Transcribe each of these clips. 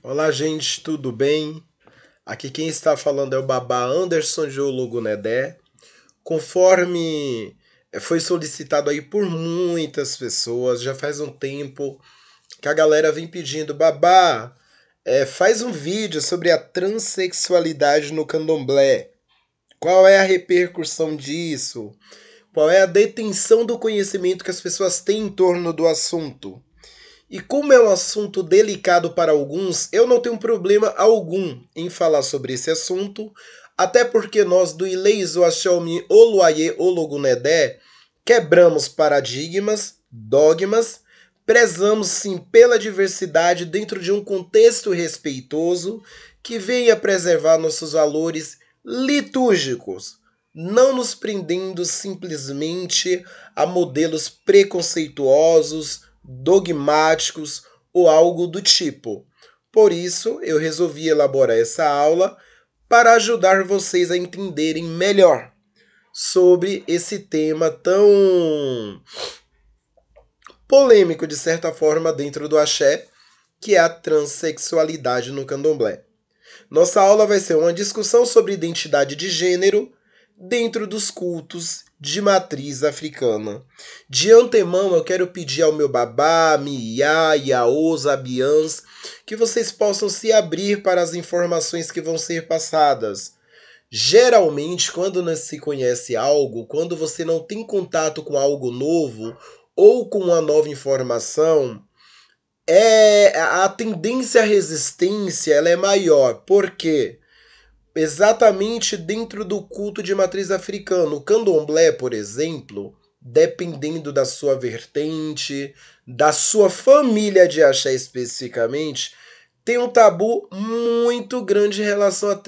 Olá, gente, tudo bem? Aqui quem está falando é o Babá Anderson Geólogo Nedé. Conforme foi solicitado aí por muitas pessoas, já faz um tempo que a galera vem pedindo, Babá, faz um vídeo sobre a transexualidade no candomblé. Qual é a repercussão disso? Qual é a detenção do conhecimento que as pessoas têm em torno do assunto? E como é um assunto delicado para alguns, eu não tenho problema algum em falar sobre esse assunto, até porque nós do Ileizo Axiomi Oluaye Ologunedé quebramos paradigmas, dogmas, prezamos sim pela diversidade dentro de um contexto respeitoso que venha preservar nossos valores litúrgicos, não nos prendendo simplesmente a modelos preconceituosos, dogmáticos ou algo do tipo. Por isso, eu resolvi elaborar essa aula para ajudar vocês a entenderem melhor sobre esse tema tão polêmico, de certa forma, dentro do axé, que é a transexualidade no candomblé. Nossa aula vai ser uma discussão sobre identidade de gênero dentro dos cultos de matriz africana. De antemão, eu quero pedir ao meu babá, Miá, Yaô, Zabiãs, que vocês possam se abrir para as informações que vão ser passadas. Geralmente, quando não se conhece algo, quando você não tem contato com algo novo ou com uma nova informação, a tendência à resistência ela é maior. Por quê? Exatamente dentro do culto de matriz africana. O candomblé, por exemplo, dependendo da sua vertente, da sua família de axé especificamente, tem um tabu muito grande em relação à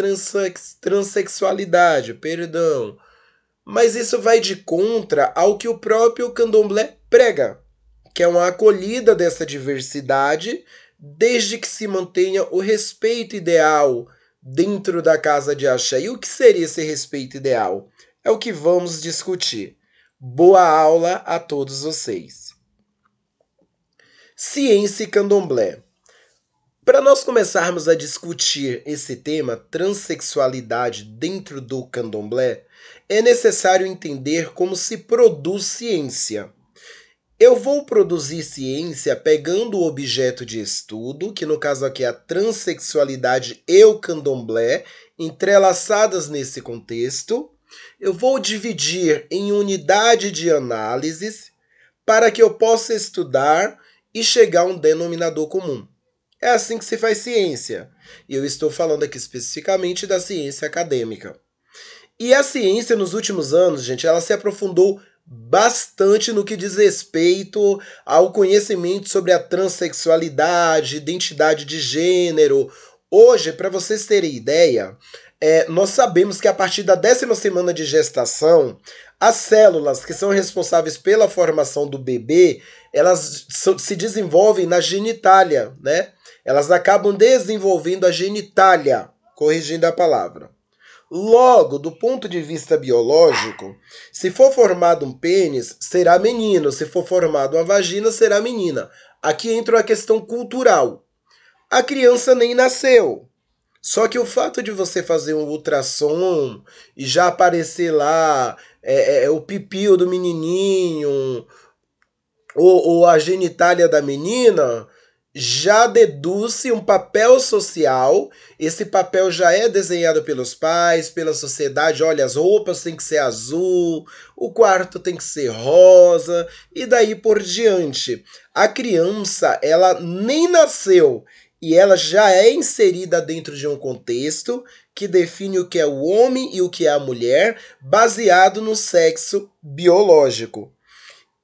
transexualidade, perdão. Mas isso vai de contra ao que o próprio candomblé prega, que é uma acolhida dessa diversidade, desde que se mantenha o respeito ideal dentro da casa de axé. E o que seria esse respeito ideal? É o que vamos discutir. Boa aula a todos vocês. Ciência e candomblé. Para nós começarmos a discutir esse tema, transexualidade dentro do candomblé, é necessário entender como se produz ciência. Eu vou produzir ciência pegando o objeto de estudo, que no caso aqui é a transexualidade e o candomblé, entrelaçadas nesse contexto. Eu vou dividir em unidade de análises para que eu possa estudar e chegar a um denominador comum. É assim que se faz ciência. E eu estou falando aqui especificamente da ciência acadêmica. E a ciência nos últimos anos, gente, ela se aprofundou bastante no que diz respeito ao conhecimento sobre a transexualidade, identidade de gênero. Hoje, para vocês terem ideia, nós sabemos que a partir da 10ª semana de gestação, as células que são responsáveis pela formação do bebê, elas se desenvolvem na genitália, né? Elas acabam desenvolvendo a genitália, corrigindo a palavra. Logo, do ponto de vista biológico, se for formado um pênis, será menino. Se for formado uma vagina, será menina. Aqui entra a questão cultural. A criança nem nasceu. Só que o fato de você fazer um ultrassom e já aparecer lá o pipio do menininho ou a genitália da menina, já deduz-se um papel social. Esse papel já é desenhado pelos pais, pela sociedade. Olha, as roupas têm que ser azul, o quarto tem que ser rosa, e daí por diante. A criança, ela nem nasceu e ela já é inserida dentro de um contexto que define o que é o homem e o que é a mulher, baseado no sexo biológico.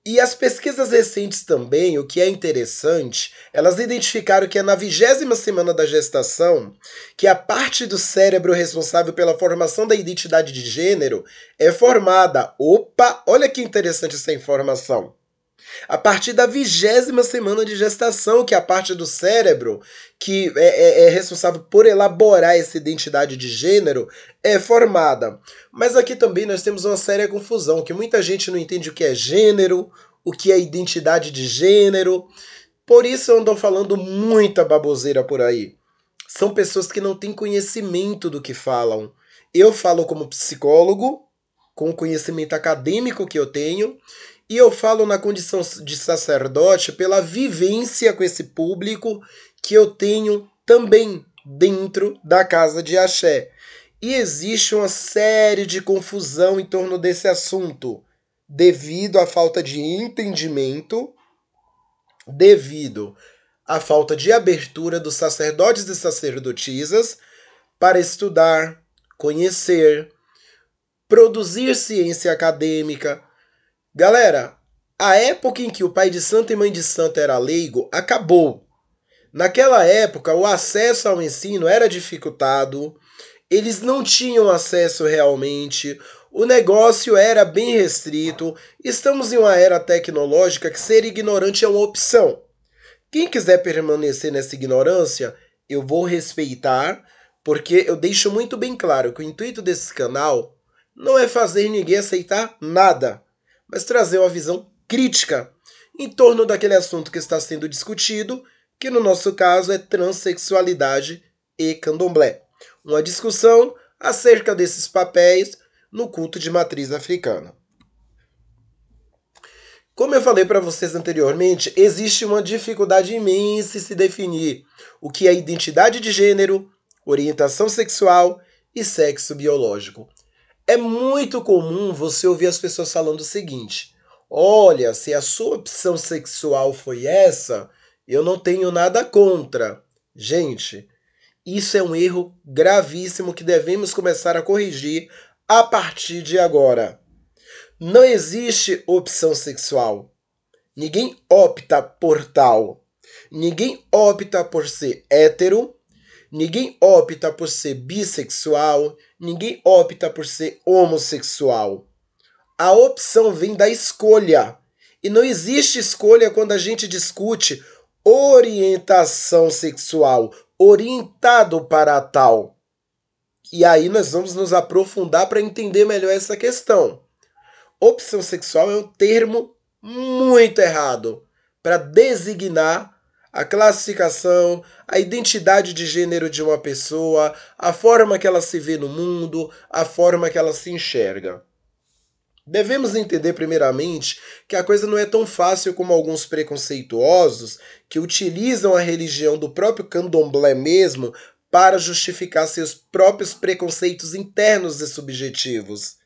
E as pesquisas recentes também, o que é interessante, elas identificaram que é na 20ª semana da gestação que a parte do cérebro responsável pela formação da identidade de gênero é formada. Opa, olha que interessante essa informação. A partir da 20ª semana de gestação, que é a parte do cérebro que é responsável por elaborar essa identidade de gênero, é formada. Mas aqui também nós temos uma séria confusão, que muita gente não entende o que é gênero, o que é identidade de gênero. Por isso eu ando falando muita baboseira por aí. são pessoas que não têm conhecimento do que falam. Eu falo como psicólogo, com o conhecimento acadêmico que eu tenho, e eu falo na condição de sacerdote pela vivência com esse público que eu tenho também dentro da casa de axé. E existe uma série de confusão em torno desse assunto, devido à falta de entendimento, devido à falta de abertura dos sacerdotes e sacerdotisas para estudar, conhecer, produzir ciência acadêmica. Galera, a época em que o pai de santo e mãe de santo era leigo acabou. Naquela época, o acesso ao ensino era dificultado, eles não tinham acesso realmente, o negócio era bem restrito. Estamos em uma era tecnológica que ser ignorante é uma opção. Quem quiser permanecer nessa ignorância, eu vou respeitar, porque eu deixo muito bem claro que o intuito desse canal não é fazer ninguém aceitar nada, mas trazer uma visão crítica em torno daquele assunto que está sendo discutido, que no nosso caso é transexualidade e candomblé. Uma discussão acerca desses papéis no culto de matriz africana. Como eu falei para vocês anteriormente, existe uma dificuldade imensa em se definir o que é identidade de gênero, orientação sexual e sexo biológico. É muito comum você ouvir as pessoas falando o seguinte: olha, se a sua opção sexual foi essa, eu não tenho nada contra. Gente, isso é um erro gravíssimo que devemos começar a corrigir a partir de agora. Não existe opção sexual. Ninguém opta por tal. Ninguém opta por ser hétero. Ninguém opta por ser bissexual. Ninguém opta por ser homossexual. A opção vem da escolha. E não existe escolha quando a gente discute orientação sexual, orientado para tal. E aí nós vamos nos aprofundar para entender melhor essa questão. Opção sexual é um termo muito errado para designar a classificação, a identidade de gênero de uma pessoa, a forma que ela se vê no mundo, a forma que ela se enxerga. Devemos entender primeiramente que a coisa não é tão fácil como alguns preconceituosos que utilizam a religião do próprio candomblé mesmo para justificar seus próprios preconceitos internos e subjetivos.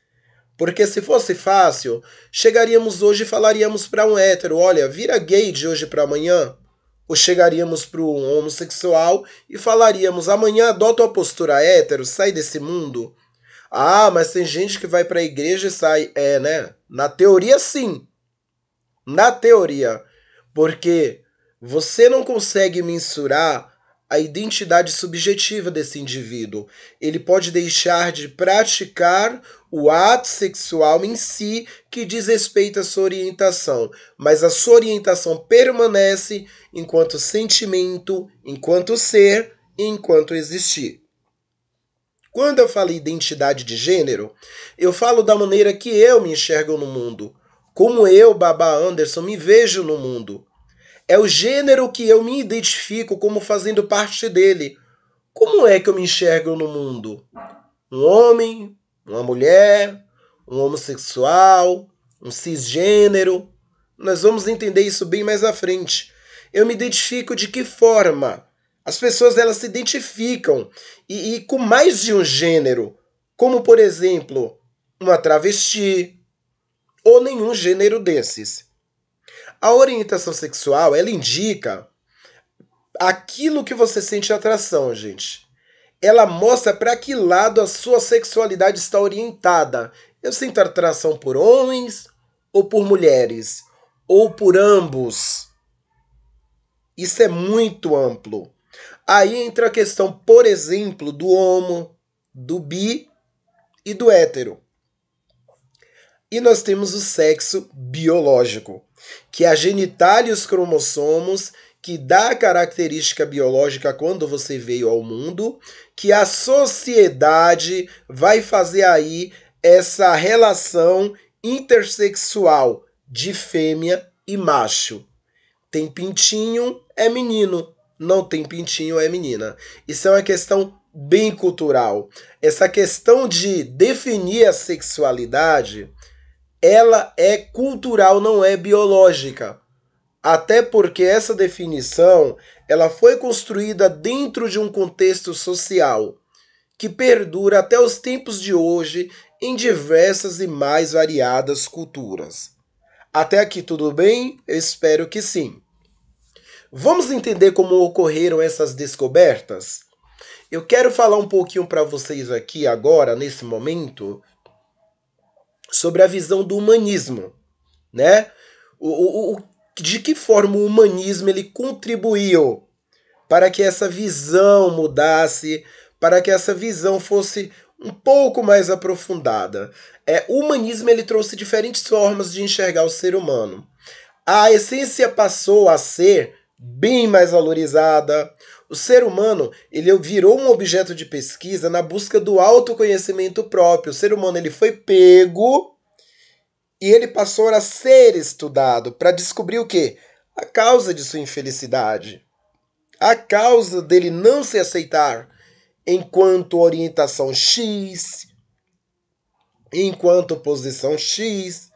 Porque se fosse fácil, chegaríamos hoje e falaríamos para um hétero: olha, vira gay de hoje para amanhã. Ou chegaríamos para um homossexual e falaríamos: amanhã adota uma postura hétero, sai desse mundo. Ah, mas tem gente que vai para a igreja e sai. É, né? Na teoria, sim. Na teoria. Porque você não consegue mensurar a identidade subjetiva desse indivíduo. Ele pode deixar de praticar o ato sexual em si que diz respeito à sua orientação, mas a sua orientação permanece enquanto sentimento, enquanto ser e enquanto existir. Quando eu falo identidade de gênero, eu falo da maneira que eu me enxergo no mundo, como eu, Babá Anderson, me vejo no mundo. É o gênero que eu me identifico como fazendo parte dele. Como é que eu me enxergo no mundo? Um homem, uma mulher, um homossexual, um cisgênero. Nós vamos entender isso bem mais à frente. Eu me identifico de que forma? As pessoas elas se identificam e com mais de um gênero, como por exemplo, uma travesti ou nenhum gênero desses. A orientação sexual, ela indica aquilo que você sente atração, gente. Ela mostra para que lado a sua sexualidade está orientada. Eu sinto atração por homens ou por mulheres? Ou por ambos? Isso é muito amplo. Aí entra a questão, por exemplo, do homo, do bi e do hétero. E nós temos o sexo biológico, que é a genitália e os cromossomos, que dá a característica biológica quando você veio ao mundo, que a sociedade vai fazer aí essa relação intersexual de fêmea e macho. Tem pintinho, é menino. não tem pintinho, é menina. Isso é uma questão bem cultural. Essa questão de definir a sexualidade, ela é cultural, não é biológica. Até porque essa definição, ela foi construída dentro de um contexto social que perdura até os tempos de hoje em diversas e mais variadas culturas. Até aqui tudo bem? Eu espero que sim. Vamos entender como ocorreram essas descobertas? Eu quero falar um pouquinho para vocês aqui agora, nesse momento, sobre a visão do humanismo, né? De que forma o humanismo ele contribuiu para que essa visão mudasse, para que essa visão fosse um pouco mais aprofundada. O humanismo ele trouxe diferentes formas de enxergar o ser humano. A essência passou a ser bem mais valorizada. O ser humano ele virou um objeto de pesquisa na busca do autoconhecimento próprio. O ser humano ele foi pego e ele passou a ser estudado para descobrir o quê? A causa de sua infelicidade. A causa dele não se aceitar enquanto orientação X, enquanto posição X.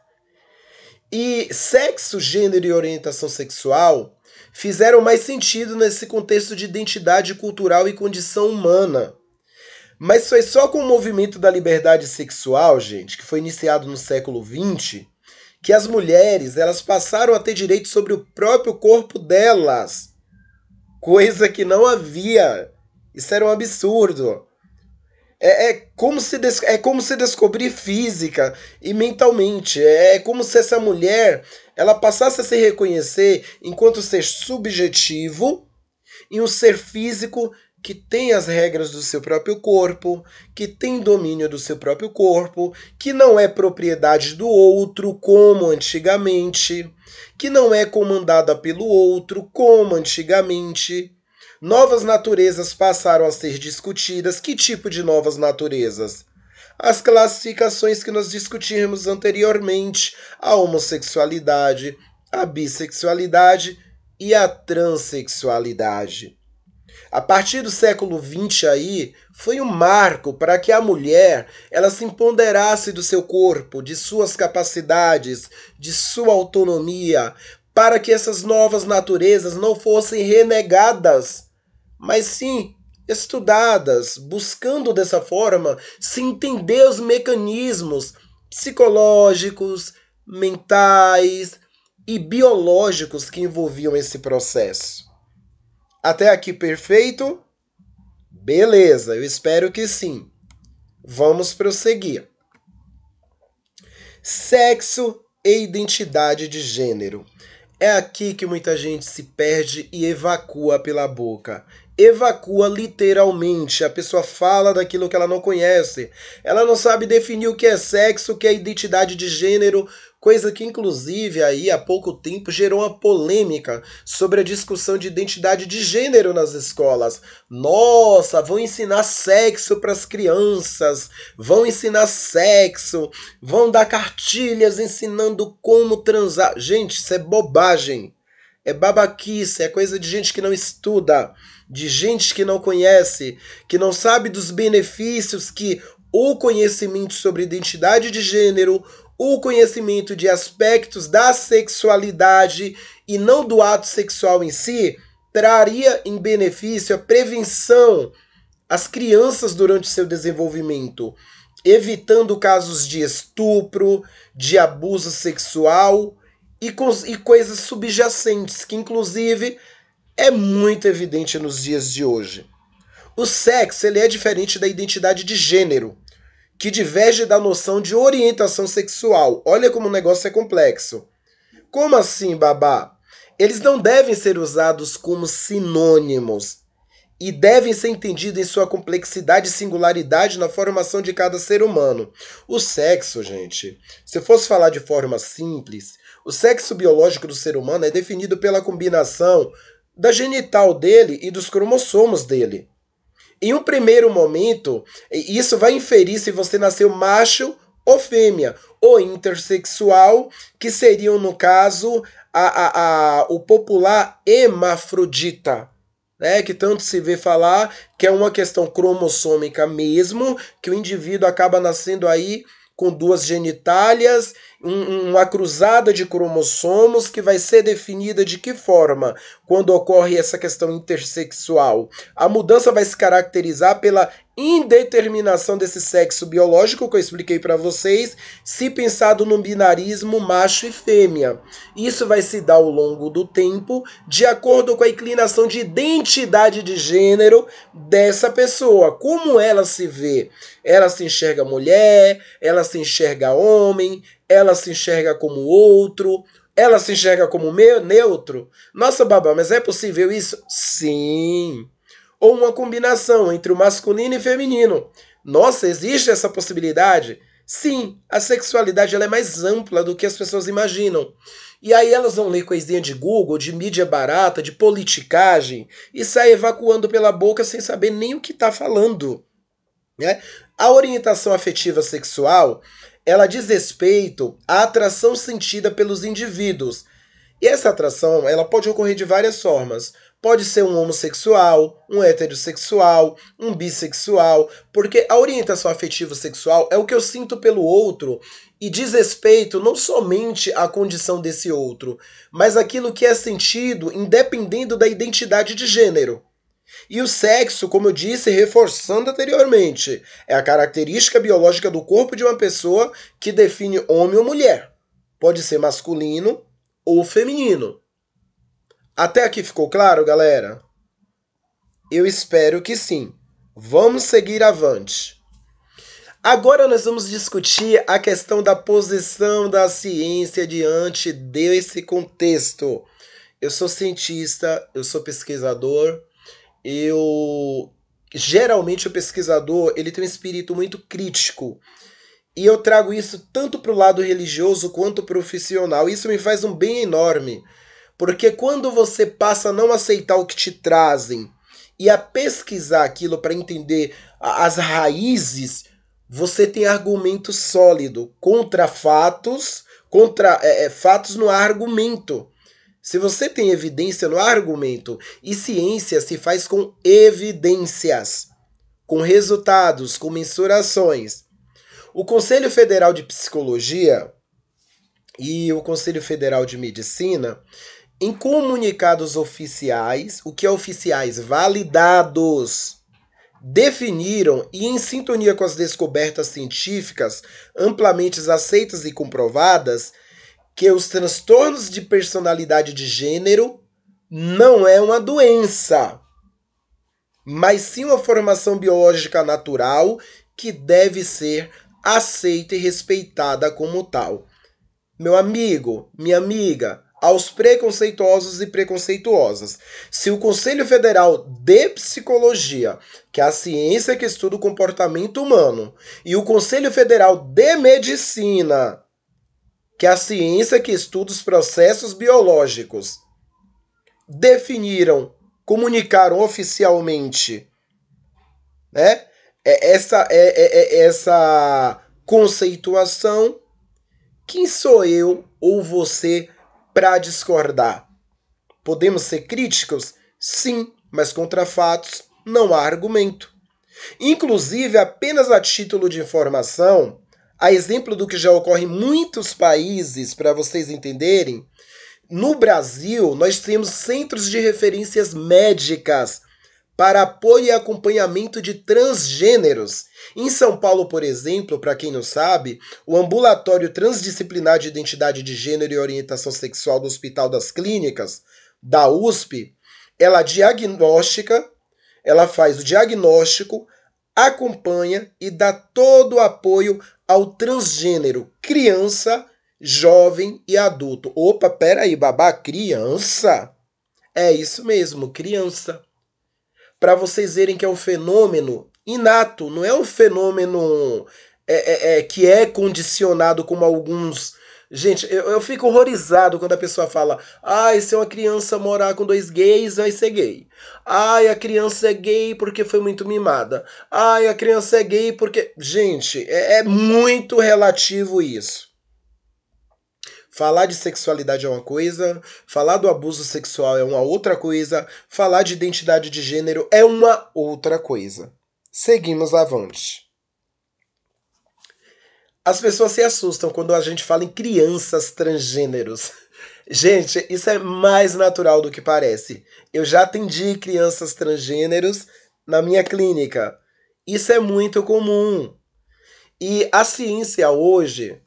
E sexo, gênero e orientação sexual fizeram mais sentido nesse contexto de identidade cultural e condição humana. Mas foi só com o movimento da liberdade sexual, gente, que foi iniciado no século XX, que as mulheres elas passaram a ter direito sobre o próprio corpo delas. Coisa que não havia. Isso era um absurdo. É como se descobrir física e mentalmente. É como se essa mulher ela passasse a se reconhecer enquanto ser subjetivo e um ser físico que tem as regras do seu próprio corpo, que tem domínio do seu próprio corpo, que não é propriedade do outro como antigamente, que não é comandada pelo outro como antigamente. Novas naturezas passaram a ser discutidas. Que tipo de novas naturezas? As classificações que nós discutimos anteriormente: a homossexualidade, a bissexualidade e a transexualidade. A partir do século XX aí, foi um marco para que a mulher ela se empoderasse do seu corpo, de suas capacidades, de sua autonomia, para que essas novas naturezas não fossem renegadas, mas sim estudadas, buscando dessa forma se entender os mecanismos psicológicos, mentais e biológicos que envolviam esse processo. Até aqui perfeito? Beleza, eu espero que sim. Vamos prosseguir. Sexo e identidade de gênero. É aqui que muita gente se perde e evacua pela boca. Evacua literalmente. A pessoa fala daquilo que ela não conhece. Ela não sabe definir o que é sexo, o que é identidade de gênero, coisa que inclusive aí há pouco tempo gerou uma polêmica sobre a discussão de identidade de gênero nas escolas. Nossa, vão ensinar sexo para as crianças, vão ensinar sexo, vão dar cartilhas ensinando como transar. Gente, isso é bobagem. É babaquice, é coisa de gente que não estuda, de gente que não conhece, que não sabe dos benefícios que o conhecimento sobre identidade de gênero, o conhecimento de aspectos da sexualidade e não do ato sexual em si, traria em benefício a prevenção às crianças durante seu desenvolvimento, evitando casos de estupro, de abuso sexual e coisas subjacentes, que inclusive é muito evidente nos dias de hoje. O sexo ele é diferente da identidade de gênero, que diverge da noção de orientação sexual. Olha como o negócio é complexo. Como assim, babá? Eles não devem ser usados como sinônimos e devem ser entendidos em sua complexidade e singularidade na formação de cada ser humano. O sexo, gente, se eu fosse falar de forma simples, o sexo biológico do ser humano é definido pela combinação da genital dele e dos cromossomos dele. Em um primeiro momento, isso vai inferir se você nasceu macho ou fêmea, ou intersexual, que seriam, no caso, o popular hermafrodita. né, que tanto se vê falar, que é uma questão cromossômica mesmo, que o indivíduo acaba nascendo aí com duas genitálias, uma cruzada de cromossomos que vai ser definida de que forma quando ocorre essa questão intersexual. A mudança vai se caracterizar pela indeterminação desse sexo biológico que eu expliquei para vocês, se pensado no binarismo macho e fêmea. Isso vai se dar ao longo do tempo, de acordo com a inclinação de identidade de gênero dessa pessoa. Como ela se vê? Ela se enxerga mulher, ela se enxerga homem, ela se enxerga como outro, ela se enxerga como neutro. Nossa, Babá, mas é possível isso? Sim. Ou uma combinação entre o masculino e feminino. Nossa, existe essa possibilidade? Sim, a sexualidade ela é mais ampla do que as pessoas imaginam. E aí elas vão ler coisinha de Google, de mídia barata, de politicagem, e saem evacuando pela boca sem saber nem o que está falando. Né? A orientação afetiva sexual, ela diz respeito à atração sentida pelos indivíduos. E essa atração, ela pode ocorrer de várias formas. Pode ser um homossexual, um heterossexual, um bissexual, porque a orientação afetiva sexual é o que eu sinto pelo outro e diz respeito não somente à condição desse outro, mas aquilo que é sentido independendo da identidade de gênero. E o sexo, como eu disse, reforçando anteriormente, é a característica biológica do corpo de uma pessoa que define homem ou mulher. Pode ser masculino ou feminino. Até aqui ficou claro, galera? Eu espero que sim. Vamos seguir avante. Agora nós vamos discutir a questão da posição da ciência diante desse contexto. Eu sou cientista, eu sou pesquisador, geralmente o pesquisador ele tem um espírito muito crítico. E eu trago isso tanto para o lado religioso quanto profissional. Isso me faz um bem enorme. Porque quando você passa a não aceitar o que te trazem e a pesquisar aquilo para entender as raízes, você tem argumento sólido contra fatos, fatos no argumento. Se você tem evidência no argumento, e ciência se faz com evidências, com resultados, com mensurações. O Conselho Federal de Psicologia e o Conselho Federal de Medicina, em comunicados oficiais, o que é oficiais? Validados, definiram, e em sintonia com as descobertas científicas amplamente aceitas e comprovadas, que os transtornos de personalidade de gênero não é uma doença, mas sim uma formação biológica natural que deve ser aceita e respeitada como tal. Meu amigo, minha amiga, aos preconceituosos e preconceituosas, se o Conselho Federal de Psicologia, que é a ciência que estuda o comportamento humano, e o Conselho Federal de Medicina, que é a ciência que estuda os processos biológicos, definiram, comunicaram oficialmente, né, essa conceituação, quem sou eu ou você para discordar? Podemos ser críticos? Sim, mas contra fatos não há argumento. Inclusive, apenas a título de informação, a exemplo do que já ocorre em muitos países, para vocês entenderem, no Brasil nós temos centros de referências médicas para apoio e acompanhamento de transgêneros. Em São Paulo, por exemplo, para quem não sabe, o Ambulatório Transdisciplinar de Identidade de Gênero e Orientação Sexual do Hospital das Clínicas, da USP, ela faz o diagnóstico, acompanha e dá todo o apoio ao transgênero, criança, jovem e adulto. Opa, peraí, babá, criança? É isso mesmo, criança. Para vocês verem que é um fenômeno inato, não é um fenômeno que é condicionado como alguns... Gente, eu fico horrorizado quando a pessoa fala: se uma criança morar com 2 gays, vai ser gay. A criança é gay porque foi muito mimada. A criança é gay porque... Gente, é muito relativo isso. Falar de sexualidade é uma coisa, falar do abuso sexual é uma outra coisa, falar de identidade de gênero é uma outra coisa. Seguimos avante. As pessoas se assustam quando a gente fala em crianças transgêneros. Gente, isso é mais natural do que parece. Eu já atendi crianças transgêneros na minha clínica. Isso é muito comum. E a ciência hoje,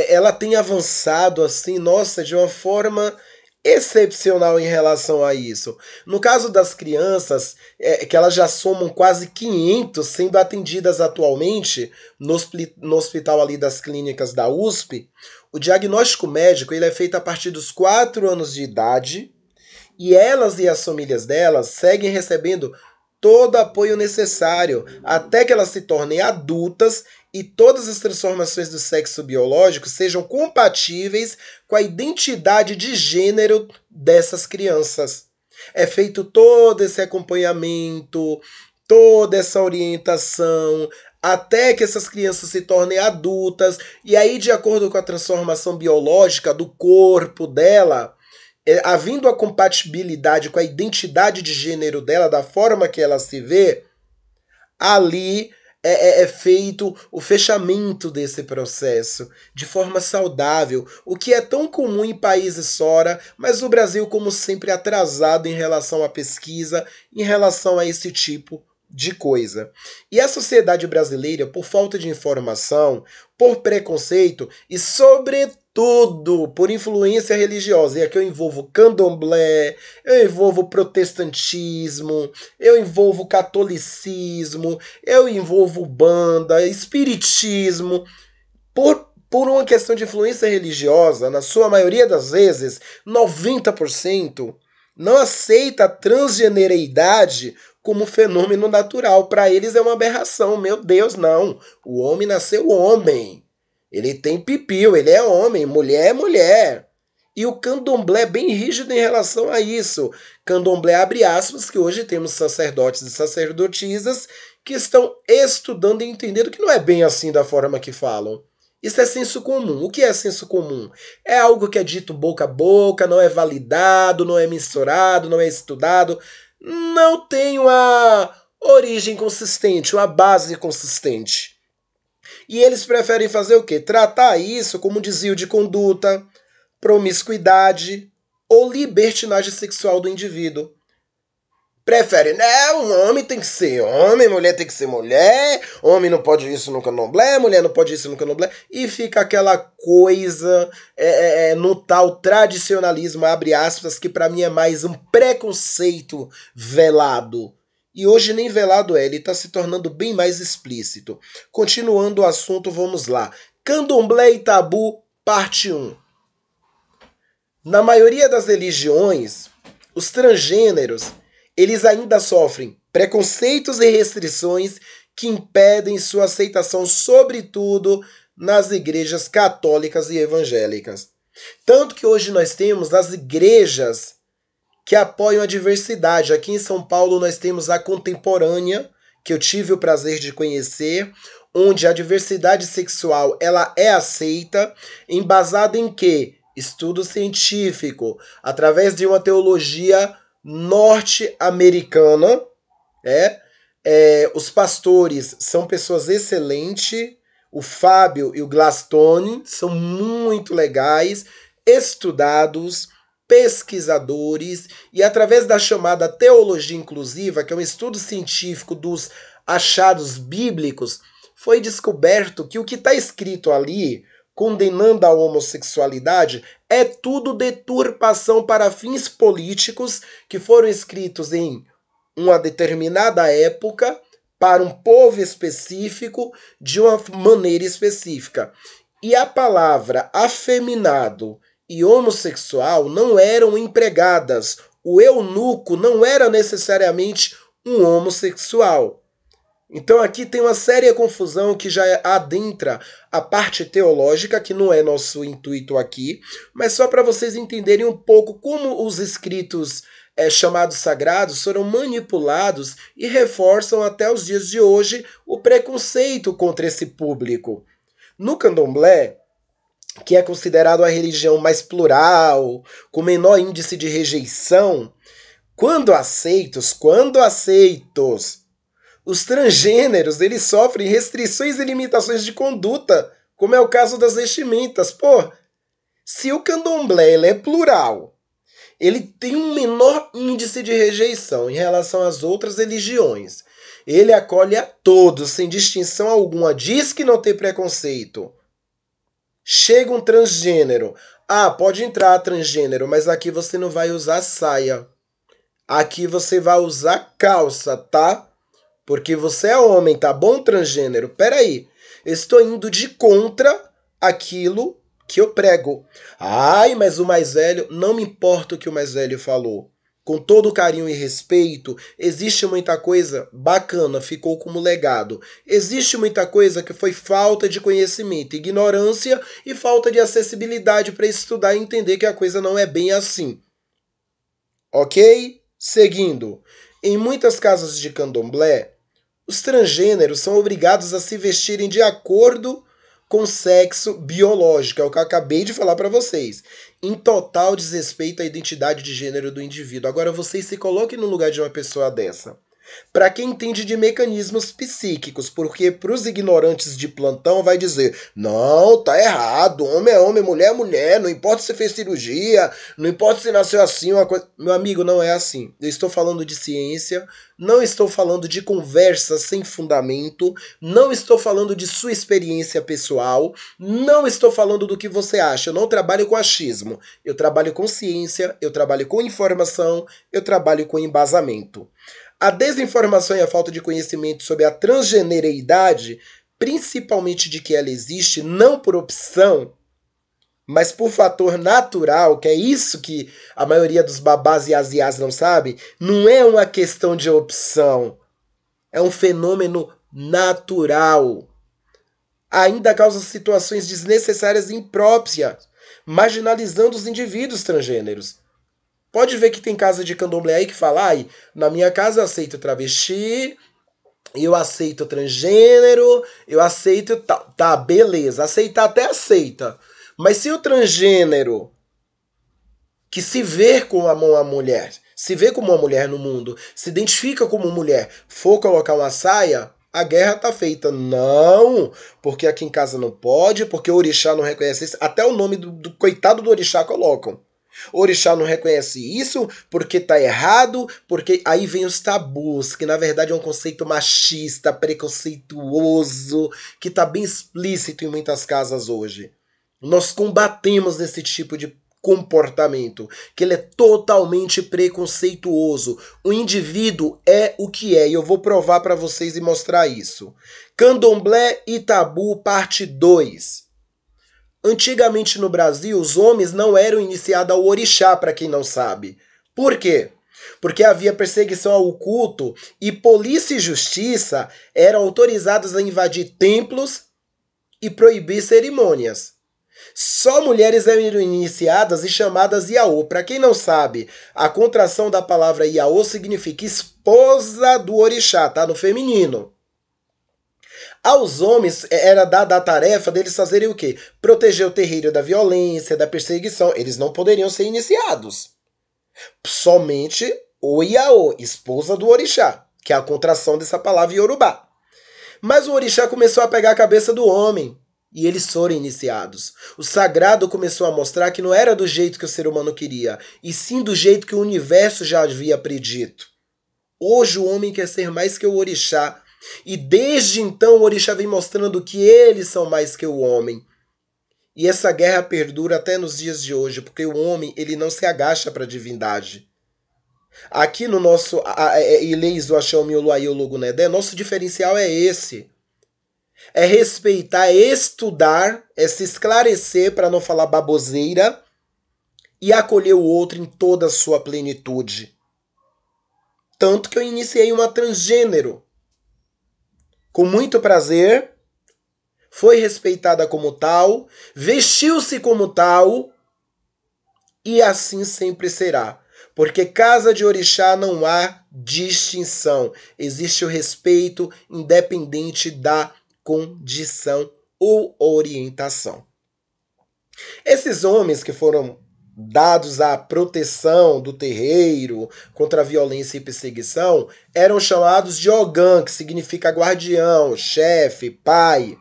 ela tem avançado assim, nossa, de uma forma excepcional em relação a isso. No caso das crianças, que elas já somam quase 500 sendo atendidas atualmente no hospital ali das clínicas da USP, o diagnóstico médico ele é feito a partir dos 4 anos de idade e elas e as famílias delas seguem recebendo todo apoio necessário até que elas se tornem adultas e todas as transformações do sexo biológico sejam compatíveis com a identidade de gênero dessas crianças. É feito todo esse acompanhamento, toda essa orientação, até que essas crianças se tornem adultas, e aí, de acordo com a transformação biológica do corpo dela, havendo a compatibilidade com a identidade de gênero dela, da forma que ela se vê, ali é feito o fechamento desse processo de forma saudável, o que é tão comum em países fora, mas o Brasil, como sempre, atrasado em relação à pesquisa, em relação a esse tipo de coisa. E a sociedade brasileira, por falta de informação, por preconceito e, sobretudo, por influência religiosa, e aqui eu envolvo candomblé, eu envolvo protestantismo, eu envolvo catolicismo, eu envolvo banda, espiritismo, por uma questão de influência religiosa, na sua maioria das vezes, 90% não aceita a transgenereidade como fenômeno natural. Para eles é uma aberração. Meu Deus, não. O homem nasceu homem. Ele tem pipiu, ele é homem. Mulher é mulher. E o candomblé é bem rígido em relação a isso. Candomblé abre aspas, que hoje temos sacerdotes e sacerdotisas que estão estudando e entendendo que não é bem assim da forma que falam. Isso é senso comum. O que é senso comum? É algo que é dito boca a boca, não é validado, não é mensurado, não é estudado, não tem uma origem consistente, uma base consistente. E eles preferem fazer o quê? Tratar isso como desvio de conduta, promiscuidade ou libertinagem sexual do indivíduo. Prefere, não, um homem tem que ser homem, mulher tem que ser mulher, homem não pode isso no candomblé, mulher não pode isso no candomblé, e fica aquela coisa no tal tradicionalismo, abre aspas, que pra mim é mais um preconceito velado. E hoje nem velado ele tá se tornando bem mais explícito. Continuando o assunto, vamos lá. Candomblé e tabu, parte 1. Na maioria das religiões, os transgêneros eles ainda sofrem preconceitos e restrições que impedem sua aceitação, sobretudo nas igrejas católicas e evangélicas. Tanto que hoje nós temos as igrejas que apoiam a diversidade. Aqui em São Paulo nós temos a Contemporânea, que eu tive o prazer de conhecer, onde a diversidade sexual ela é aceita, embasada em quê? Estudo científico, através de uma teologia norte-americana, os pastores são pessoas excelentes, o Fábio e o Glasstone são muito legais, estudados, pesquisadores, e através da chamada teologia inclusiva, que é um estudo científico dos achados bíblicos, foi descoberto que o que está escrito ali, condenando a homossexualidade, é tudo deturpação para fins políticos que foram escritos em uma determinada época, para um povo específico, de uma maneira específica. E a palavra afeminado e homossexual não eram empregadas. O eunuco não era necessariamente um homossexual. Então aqui tem uma séria confusão que já adentra a parte teológica, que não é nosso intuito aqui, mas só para vocês entenderem um pouco como os escritos chamados sagrados foram manipulados e reforçam até os dias de hoje o preconceito contra esse público. No candomblé, que é considerado a religião mais plural, com menor índice de rejeição, quando aceitos, os transgêneros eles sofrem restrições e limitações de conduta, como é o caso das vestimentas. Pô, se o candomblé ele é plural, ele tem um menor índice de rejeição em relação às outras religiões. Ele acolhe a todos, sem distinção alguma, diz que não tem preconceito. Chega um transgênero. Ah, pode entrar transgênero, mas aqui você não vai usar saia. Aqui você vai usar calça, tá? Porque você é homem, tá bom, transgênero? Peraí, eu estou indo de contra aquilo que eu prego. Ai, mas o mais velho, não me importa o que o mais velho falou. Com todo carinho e respeito, existe muita coisa bacana, ficou como legado. Existe muita coisa que foi falta de conhecimento, ignorância e falta de acessibilidade para estudar e entender que a coisa não é bem assim. Ok? Seguindo. Em muitas casas de candomblé, os transgêneros são obrigados a se vestirem de acordo com o sexo biológico, é o que eu acabei de falar para vocês, em total desrespeito à identidade de gênero do indivíduo. Agora vocês se coloquem no lugar de uma pessoa dessa. Para quem entende de mecanismos psíquicos, porque para os ignorantes de plantão vai dizer: não, tá errado, homem é homem, mulher é mulher, não importa se fez cirurgia, não importa se nasceu assim, uma coisa. Meu amigo, não é assim. Eu estou falando de ciência, não estou falando de conversa sem fundamento, não estou falando de sua experiência pessoal, não estou falando do que você acha. Eu não trabalho com achismo, eu trabalho com ciência, eu trabalho com informação, eu trabalho com embasamento. A desinformação e a falta de conhecimento sobre a transgenereidade, principalmente de que ela existe, não por opção, mas por fator natural, que é isso que a maioria dos babás e asiás não sabe, não é uma questão de opção, é um fenômeno natural. Ainda causa situações desnecessárias e impróprias, marginalizando os indivíduos transgêneros. Pode ver que tem casa de candomblé aí que fala: ai, na minha casa eu aceito travesti, eu aceito transgênero, eu aceito tal. Tá, beleza, aceitar até aceita. Mas se o transgênero que se vê como uma mulher, se vê como uma mulher no mundo, se identifica como mulher, for colocar uma saia, a guerra tá feita. Não, porque aqui em casa não pode, porque o orixá não reconhece isso. Até o nome do coitado do orixá colocam. O orixá não reconhece isso porque tá errado, porque aí vem os tabus, que na verdade é um conceito machista, preconceituoso, que tá bem explícito em muitas casas hoje. Nós combatemos esse tipo de comportamento, que ele é totalmente preconceituoso. O indivíduo é o que é, e eu vou provar para vocês e mostrar isso. Candomblé e Tabu, parte 2. Antigamente no Brasil, os homens não eram iniciados ao orixá, para quem não sabe. Por quê? Porque havia perseguição ao culto e polícia e justiça eram autorizadas a invadir templos e proibir cerimônias. Só mulheres eram iniciadas e chamadas Iaô. Para quem não sabe, a contração da palavra Iaô significa esposa do orixá, tá? No feminino. Aos homens era dada a tarefa deles fazerem o quê? Proteger o terreiro da violência, da perseguição. Eles não poderiam ser iniciados. Somente o Iaô, esposa do orixá, que é a contração dessa palavra iorubá. Mas o orixá começou a pegar a cabeça do homem e eles foram iniciados. O sagrado começou a mostrar que não era do jeito que o ser humano queria, e sim do jeito que o universo já havia predito. Hoje o homem quer ser mais que o orixá, e desde então o orixá vem mostrando que eles são mais que o homem. E essa guerra perdura até nos dias de hoje, porque o homem ele não se agacha para a divindade. Aqui no nosso Ileis do Axé Mioluai Ologunedé, nosso diferencial é esse. É respeitar, é estudar, é se esclarecer para não falar baboseira e acolher o outro em toda a sua plenitude. Tanto que eu iniciei uma transgênero. Com muito prazer, foi respeitada como tal, vestiu-se como tal e assim sempre será. Porque casa de orixá não há distinção. Existe o respeito independente da condição ou orientação. Esses homens que foram dados à proteção do terreiro contra a violência e perseguição eram chamados de Ogã, que significa guardião, chefe, pai.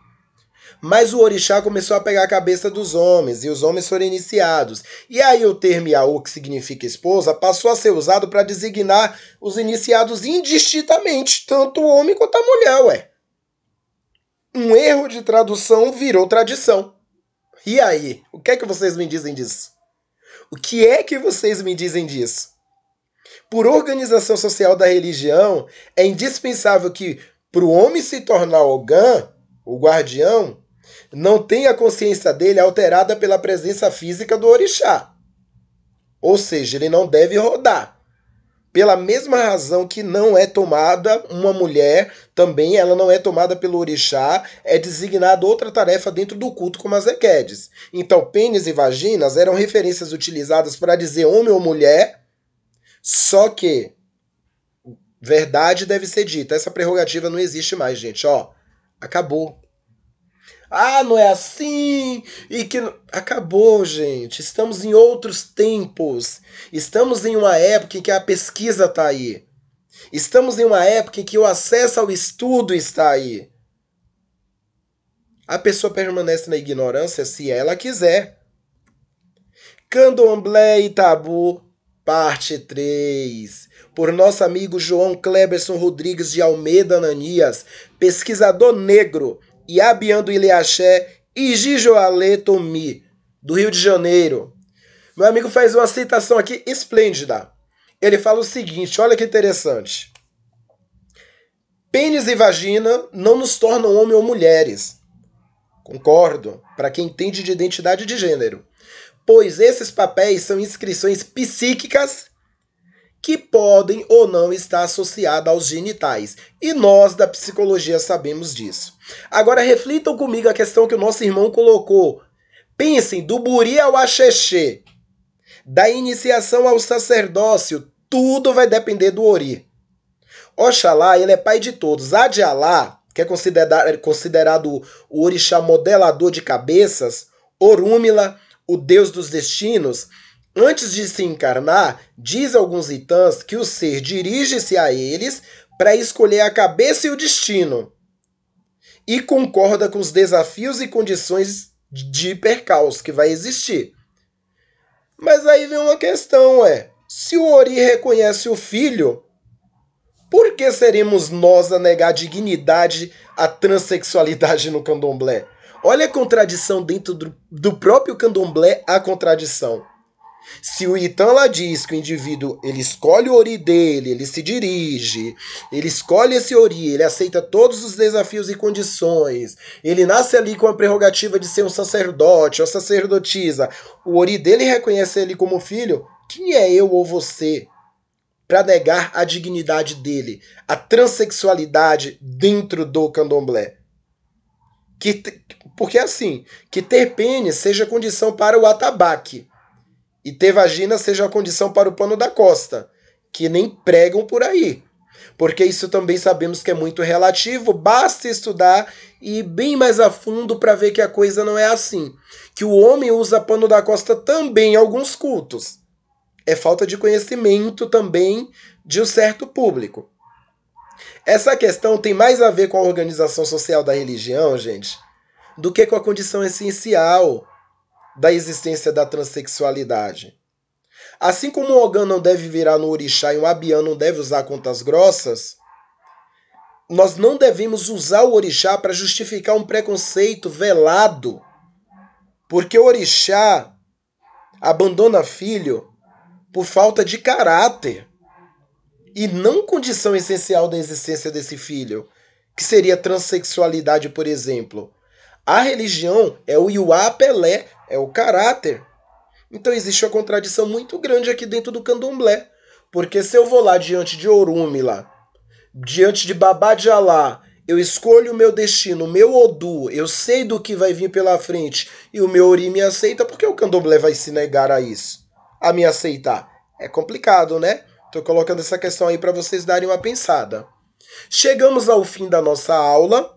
Mas o orixá começou a pegar a cabeça dos homens, e os homens foram iniciados. E aí o termo Iaú, que significa esposa, passou a ser usado para designar os iniciados indistintamente, tanto o homem quanto a mulher, ué. Um erro de tradução virou tradição. E aí, o que é que vocês me dizem disso? O que é que vocês me dizem disso? Por organização social da religião, é indispensável que, para o homem se tornar Ogã, o guardião, não tenha a consciência dele alterada pela presença física do orixá. Ou seja, ele não deve rodar. Pela mesma razão que não é tomada uma mulher, também ela não é tomada pelo orixá, é designada outra tarefa dentro do culto como as equedes. Então, pênis e vaginas eram referências utilizadas para dizer homem ou mulher, só que verdade deve ser dita. Essa prerrogativa não existe mais, gente. Ó, acabou. Ah, não é assim, e que acabou, gente. Estamos em outros tempos. Estamos em uma época em que a pesquisa está aí. Estamos em uma época em que o acesso ao estudo está aí. A pessoa permanece na ignorância se ela quiser. Candomblé e Tabu, parte 3. Por nosso amigo João Cleberson Rodrigues de Almeida Ananias, pesquisador negro, e Abiando Ilhaxé e Gijoalê Tomi, do Rio de Janeiro. Meu amigo faz uma citação aqui esplêndida. Ele fala o seguinte, olha que interessante. Pênis e vagina não nos tornam homem ou mulheres. Concordo, para quem entende de identidade de gênero. Pois esses papéis são inscrições psíquicas que podem ou não estar associadas aos genitais. E nós da psicologia sabemos disso. Agora reflitam comigo a questão que o nosso irmão colocou. Pensem, do buri ao axexê, da iniciação ao sacerdócio, tudo vai depender do ori. Oxalá, ele é pai de todos. Adialá, que é considerado o orixá modelador de cabeças, Orúmila, o deus dos destinos, antes de se encarnar, diz alguns itãs que o ser dirige-se a eles para escolher a cabeça e o destino. E concorda com os desafios e condições de percalço que vai existir. Mas aí vem uma questão, se o ori reconhece o filho, por que seremos nós a negar dignidade à transexualidade no candomblé? Olha a contradição dentro do próprio candomblé, a contradição. Se o Itã lá diz que o indivíduo ele escolhe o ori dele, ele se dirige, ele escolhe esse ori, ele aceita todos os desafios e condições, ele nasce ali com a prerrogativa de ser um sacerdote ou sacerdotisa, o ori dele reconhece ele como filho, quem é eu ou você para negar a dignidade dele, a transexualidade dentro do candomblé? Porque assim, que ter pênis seja condição para o atabaque, e ter vagina seja a condição para o pano da costa, que nem pregam por aí. Porque isso também sabemos que é muito relativo, basta estudar e ir bem mais a fundo para ver que a coisa não é assim. Que o homem usa pano da costa também em alguns cultos. É falta de conhecimento também de um certo público. Essa questão tem mais a ver com a organização social da religião, gente, do que com a condição essencial da existência da transexualidade. Assim como o Ogã não deve virar no orixá e um abiã não deve usar contas grossas, nós não devemos usar o orixá para justificar um preconceito velado, porque o orixá abandona filho por falta de caráter e não condição essencial da existência desse filho, que seria transexualidade, por exemplo. A religião é o Iuá Pelé, é o caráter. Então existe uma contradição muito grande aqui dentro do candomblé. Porque se eu vou lá diante de Orúmila, diante de Babá de Alá, eu escolho o meu destino, o meu Odu, eu sei do que vai vir pela frente, e o meu Ori me aceita, por que o candomblé vai se negar a isso? A me aceitar? É complicado, né? Tô colocando essa questão aí para vocês darem uma pensada. Chegamos ao fim da nossa aula.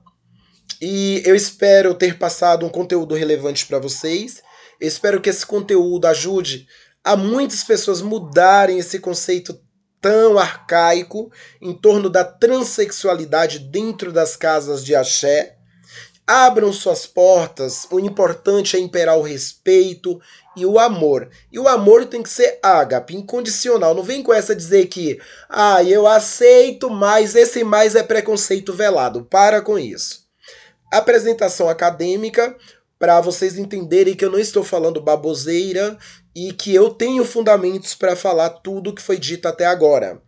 E eu espero ter passado um conteúdo relevante para vocês. Eu espero que esse conteúdo ajude a muitas pessoas mudarem esse conceito tão arcaico em torno da transexualidade dentro das casas de axé. Abram suas portas, o importante é imperar o respeito e o amor. E o amor tem que ser ágape, incondicional. Não vem com essa dizer que, eu aceito, mas esse mais é preconceito velado. Para com isso. Apresentação acadêmica, para vocês entenderem que eu não estou falando baboseira e que eu tenho fundamentos para falar tudo que foi dito até agora.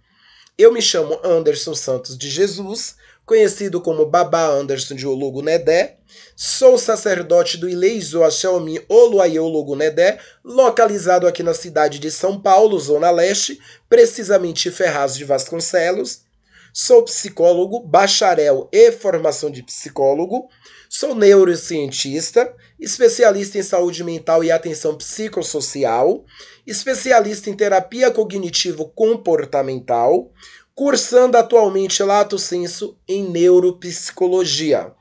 Eu me chamo Anderson Santos de Jesus, conhecido como Babá Anderson de Ologunedé. Sou sacerdote do Ileizo Axelmi Oluaie Ologunedé, localizado aqui na cidade de São Paulo, Zona Leste, precisamente Ferraz de Vasconcelos. Sou psicólogo, bacharel e formação de psicólogo. Sou neurocientista, especialista em saúde mental e atenção psicossocial, especialista em terapia cognitivo-comportamental, cursando atualmente lato sensu em neuropsicologia.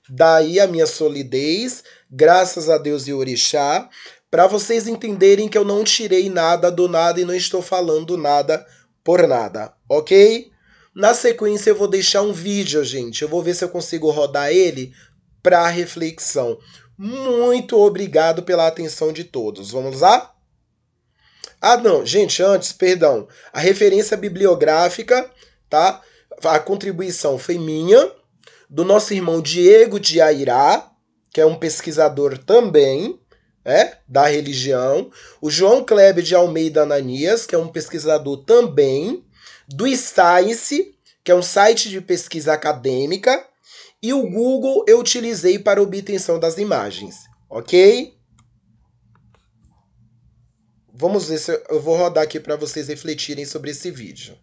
Daí a minha solidez, graças a Deus e Orixá, para vocês entenderem que eu não tirei nada do nada e não estou falando nada por nada, ok? Na sequência eu vou deixar um vídeo, gente. Eu vou ver se eu consigo rodar ele para reflexão. Muito obrigado pela atenção de todos. Vamos lá? Não, gente, antes, perdão. A referência bibliográfica, tá? A contribuição foi minha, do nosso irmão Diego de Airá, que é um pesquisador também, da religião. O João Kleber de Almeida Ananias, que é um pesquisador também. Do Science, que é um site de pesquisa acadêmica. E o Google eu utilizei para obtenção das imagens, ok? Vamos ver se eu vou rodar aqui para vocês refletirem sobre esse vídeo.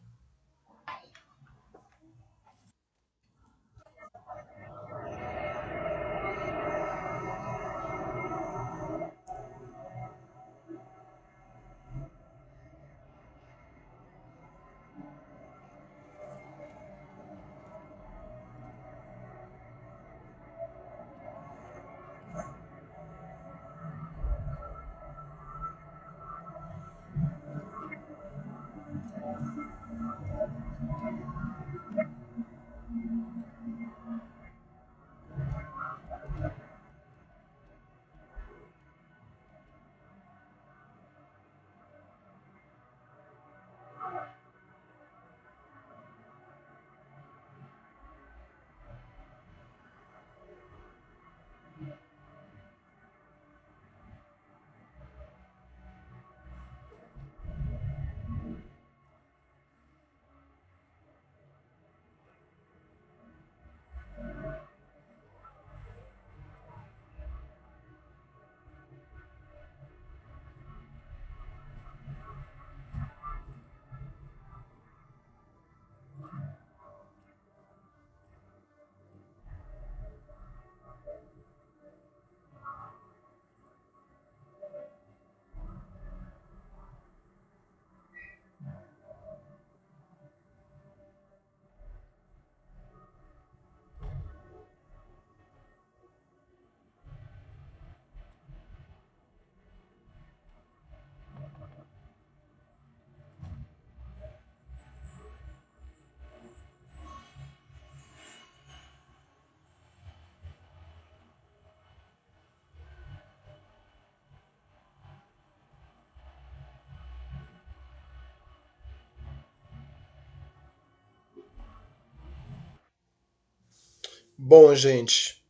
Bom, gente,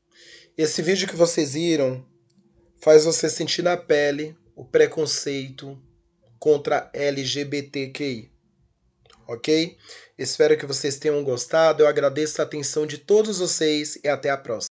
esse vídeo que vocês viram faz você sentir na pele o preconceito contra LGBTQI, ok? Espero que vocês tenham gostado. Eu agradeço a atenção de todos vocês e até a próxima.